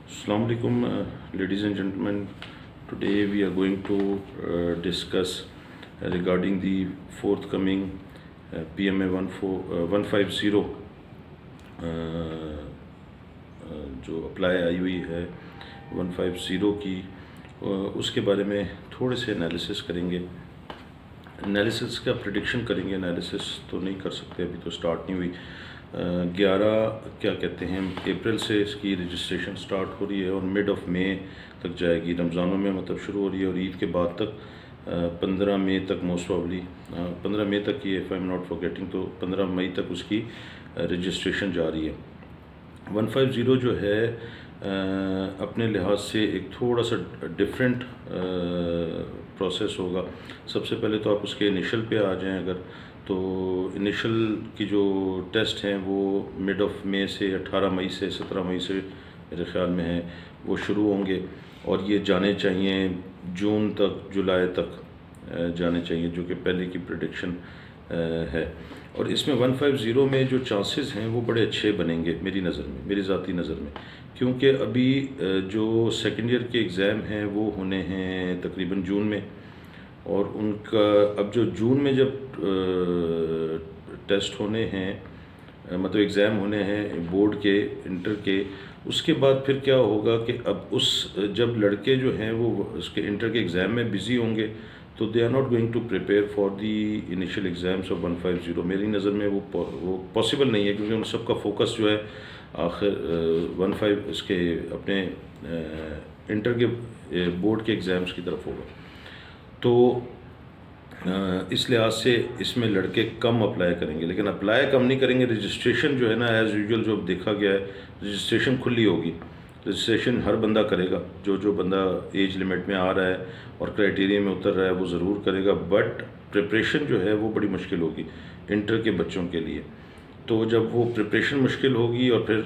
Assalamu alaikum, ladies and gentlemen. Today we are going to discuss regarding the forthcoming PMA 150 जो apply I हुई है 150 की, उसके बारे में थोड़े से एनालिसिस करेंगे। एनालिसिस का प्रेडिक्शन करेंगे, एनालिसिस तो नहीं कर सकते, अभी तो स्टार्ट नहीं हुई। 11 क्या कहते हैं अप्रैल से इसकी रजिस्ट्रेशन स्टार्ट हो रही है और मिड ऑफ मई तक जाएगी। रमज़ानों में मतलब शुरू हो रही है और ईद के बाद तक 15 मई तक मोस्ट प्रॉब्ली 15 मई तक की, if I am not forgetting, तो 15 मई तक उसकी रजिस्ट्रेशन जा रही है। 150 जो है अपने लिहाज से एक थोड़ा सा डिफरेंट प्रोसेस होगा। सबसे पहले तो आप उसके इनिशियल पे आ जाएं अगर, तो इनिशियल की जो टेस्ट हैं वो मिड ऑफ मई से 18 मई से 17 मई से मेरे ख़्याल में है वो शुरू होंगे और ये जाने चाहिए जून तक, जुलाई तक जाने चाहिए, जो कि पहले की प्रेडिक्शन है। और इसमें 150 में जो चांसेस हैं वो बड़े अच्छे बनेंगे मेरी नज़र में, मेरी ज़ाती नज़र में, क्योंकि अभी जो सेकेंड ईयर के एग्ज़ाम हैं वो होने हैं तकरीबन जून में, और उनका अब जो जून में जब टेस्ट होने हैं, मतलब एग्ज़ाम होने हैं बोर्ड के, इंटर के, उसके बाद फिर क्या होगा कि अब उस जब लड़के जो हैं वो उसके इंटर के एग्ज़ाम में बिज़ी होंगे तो they are not going to prepare for the initial exams of 150। मेरी नज़र में वो पॉसिबल नहीं है, क्योंकि उन सबका फोकस जो है आखिर 15 इसके अपने इंटर के बोर्ड के एग्ज़ाम्स की तरफ होगा। तो इस लिहाज से इसमें लड़के कम अप्लाई करेंगे, लेकिन अप्लाई कम नहीं करेंगे। रजिस्ट्रेशन जो है ना, एज़ यूजुअल जो देखा गया है, रजिस्ट्रेशन खुली होगी, रजिस्ट्रेशन हर बंदा करेगा, जो बंदा एज लिमिट में आ रहा है और क्राइटेरिया में उतर रहा है वो ज़रूर करेगा। बट प्रिपरेशन जो है वो बड़ी मुश्किल होगी इंटर के बच्चों के लिए। तो जब वो प्रिपरेशन मुश्किल होगी और फिर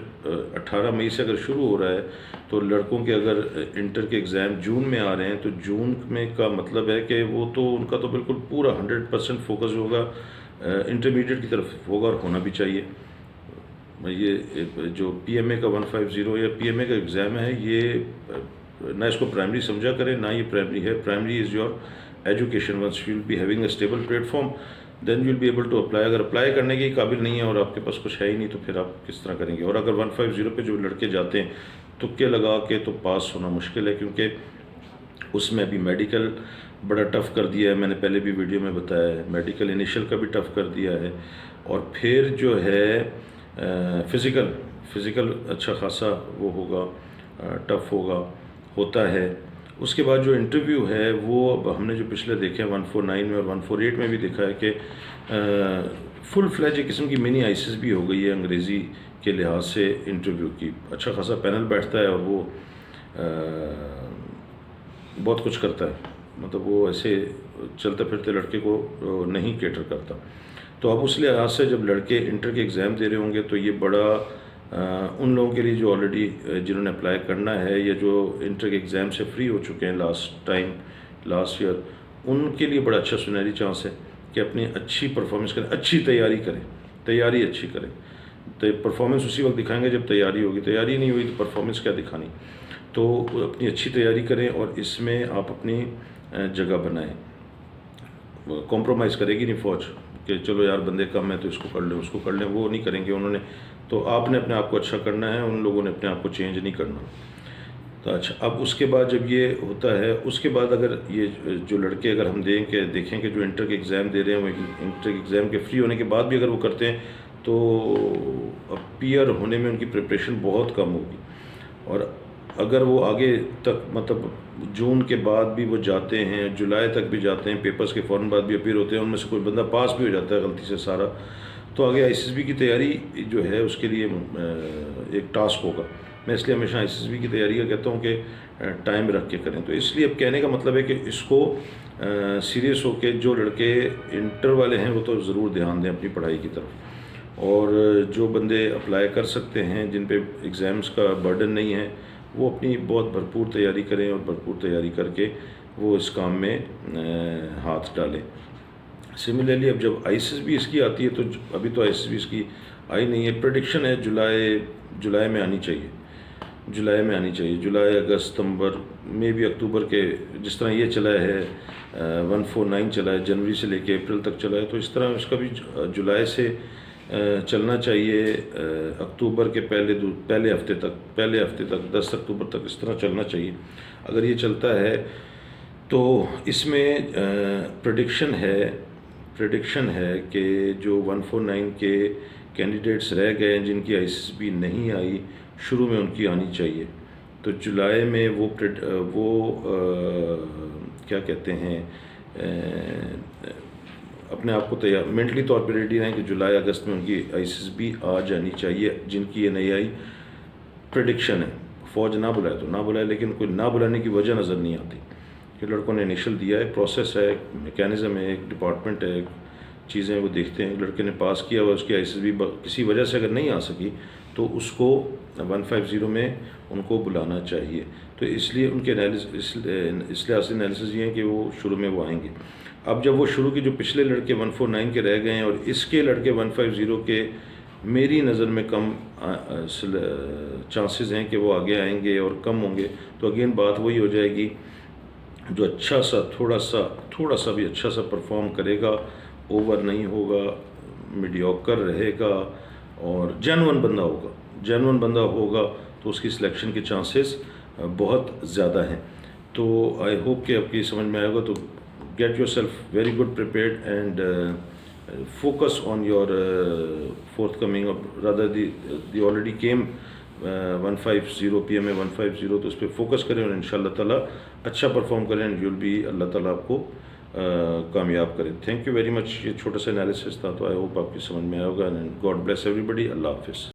18 मई से अगर शुरू हो रहा है, तो लड़कों के अगर इंटर के एग्ज़ाम जून में आ रहे हैं तो जून में का मतलब है कि वो तो उनका तो बिल्कुल पूरा 100% फोकस होगा इंटरमीडिएट की तरफ होगा, और होना भी चाहिए। ये जो PMA का 150 या PMA का एग्ज़ाम है, ये ना इसको प्राइमरी समझा करें, ना ये प्राइमरी है। Primary is your education. Once you will be having a stable platform then you will be able to apply. अगर अप्लाई करने के काबिल नहीं है और आपके पास कुछ है ही नहीं, तो फिर आप किस तरह करेंगे। और अगर 150 पे जो लड़के जाते हैं तुक्के लगा के, तो पास होना मुश्किल है, क्योंकि उसमें अभी मेडिकल बड़ा टफ़ कर दिया है। मैंने पहले भी वीडियो में बताया है, मेडिकल इनिशियल का भी टफ़ कर दिया है, और फिर जो है फ़िज़िकल अच्छा खासा वो होगा, टफ़ होता है। उसके बाद जो इंटरव्यू है वो अब हमने जो पिछले देखे हैं 149 में और 148 में भी देखा है कि फुल फ्लैज एक किस्म की मिनी आईसीएस भी हो गई है अंग्रेज़ी के लिहाज से। इंटरव्यू की अच्छा खासा पैनल बैठता है और वो बहुत कुछ करता है, मतलब वो ऐसे चलते फिरते लड़के को नहीं केटर करता। तो अब उस लिहाज से जब लड़के इंटर के एग्ज़ाम दे रहे होंगे तो ये बड़ा उन लोगों के लिए जो ऑलरेडी जिन्होंने अप्लाई करना है या जो इंटर के एग्ज़ाम से फ्री हो चुके हैं लास्ट ईयर, उनके लिए बड़ा अच्छा सुनहरी चांस है कि अपनी अच्छी परफॉर्मेंस करें, अच्छी तैयारी करें, तैयारी अच्छी करें। तो परफॉर्मेंस उसी वक्त दिखाएंगे जब तैयारी होगी, तैयारी नहीं हुई तो परफॉर्मेंस क्या दिखानी। तो अपनी अच्छी तैयारी करें और इसमें आप अपनी जगह बनाएं। कॉम्प्रोमाइज़ करेगी नहीं फ़ौज कि चलो यार बंदे कम हैं तो इसको कर लें उसको कर लें, वो नहीं करेंगे उन्होंने। तो आपने अपने आप को अच्छा करना है, उन लोगों ने अपने आप को चेंज नहीं करना। तो अच्छा, अब उसके बाद जब ये होता है, उसके बाद अगर ये जो लड़के अगर हम देखें कि जो इंटर के एग्ज़ाम दे रहे हैं, वो इंटर के एग्ज़ाम के फ्री होने के बाद भी अगर वो करते हैं तो अब पीयर होने में उनकी प्रिपरेशन बहुत कम होगी। और अगर वो आगे तक मतलब जून के बाद भी वो जाते हैं, जुलाई तक भी जाते हैं, पेपर्स के फ़ौरन बाद भी अपीयर होते हैं, उनमें से कोई बंदा पास भी हो जाता है गलती से सारा, तो आगे ICSB की तैयारी जो है उसके लिए एक टास्क होगा। मैं इसलिए हमेशा ICSB की तैयारी का कहता हूँ कि टाइम रख के करें। तो इसलिए अब कहने का मतलब है कि इसको सीरियस होके जो लड़के इंटर वाले हैं वो तो ज़रूर ध्यान दें अपनी पढ़ाई की तरफ, और जो बंदे अप्लाई कर सकते हैं जिन पे एग्ज़ाम्स का बर्डन नहीं है वो अपनी बहुत भरपूर तैयारी करें, और भरपूर तैयारी करके वो इस काम में हाथ डालें। सिमिलरली अब जब ICSB इसकी आती है, तो अभी तो ICSB इसकी आई नहीं है, प्रेडिक्शन है जुलाई में आनी चाहिए। जुलाई में आनी चाहिए। जुलाई, अगस्त, सितंबर में भी, अक्टूबर के जिस तरह ये चला है 149 चला है, जनवरी से लेके अप्रैल तक चला है, तो इस तरह उसका भी जुलाई से चलना चाहिए अक्टूबर के पहले हफ्ते तक 10 अक्टूबर तक इस तरह चलना चाहिए। अगर ये चलता है तो इसमें प्रेडिक्शन है कि जो 149 के कैंडिडेट्स रह गए हैं जिनकी आईसीएसबी नहीं आई, शुरू में उनकी आनी चाहिए। तो जुलाई में वो क्या कहते हैं अपने आप को तैयार मेंटली तौर पर रेडी रहें कि जुलाई अगस्त में उनकी आईसीएसबी आ जानी चाहिए, जिनकी ये नहीं आई। प्रेडिक्शन है, फ़ौज ना बुलाए तो ना बुलाए, लेकिन कोई ना बुलाने की वजह नज़र नहीं आती कि लड़कों ने इनिशियल दिया है, प्रोसेस है, मैकेनिज़्म है, एक डिपार्टमेंट है, चीज़ें वो देखते हैं। लड़के ने पास किया हुआ, उसकी आईसीएसबी किसी वजह से अगर नहीं आ सकी तो उसको 150 में उनको बुलाना चाहिए। तो इसलिए उनके एनालिसिस ये है कि वो शुरू में वो आएंगे। अब जब वो शुरू के जो पिछले लड़के 149 के रह गए हैं और इसके लड़के 150 के मेरी नज़र में कम चांसेस हैं कि वो आगे आएंगे और कम होंगे, तो अगेन बात वही हो जाएगी, जो अच्छा सा थोड़ा सा भी अच्छा सा परफॉर्म करेगा, ओवर नहीं होगा, मीडियोकर रहेगा और जेन्युइन बंदा होगा तो उसकी सिलेक्शन के चांसेस बहुत ज़्यादा हैं। तो आई होप कि आपकी समझ में आएगा। तो get your self very good prepared and focus on your forthcoming, rather the already came 150 PMA 150, तो उस पर फोकस करें और इंशाल्लाह ताला अच्छा परफॉर्म करें एंड यूल बी, अल्लाह ताला आपको कामयाब करें। Thank you very much. ये छोटा सा एनालिसिस था, तो आई होप आपकी समझ में आएगा एंड गॉड ब्लेस एवरीबडी। अल्लाह हाफिज़।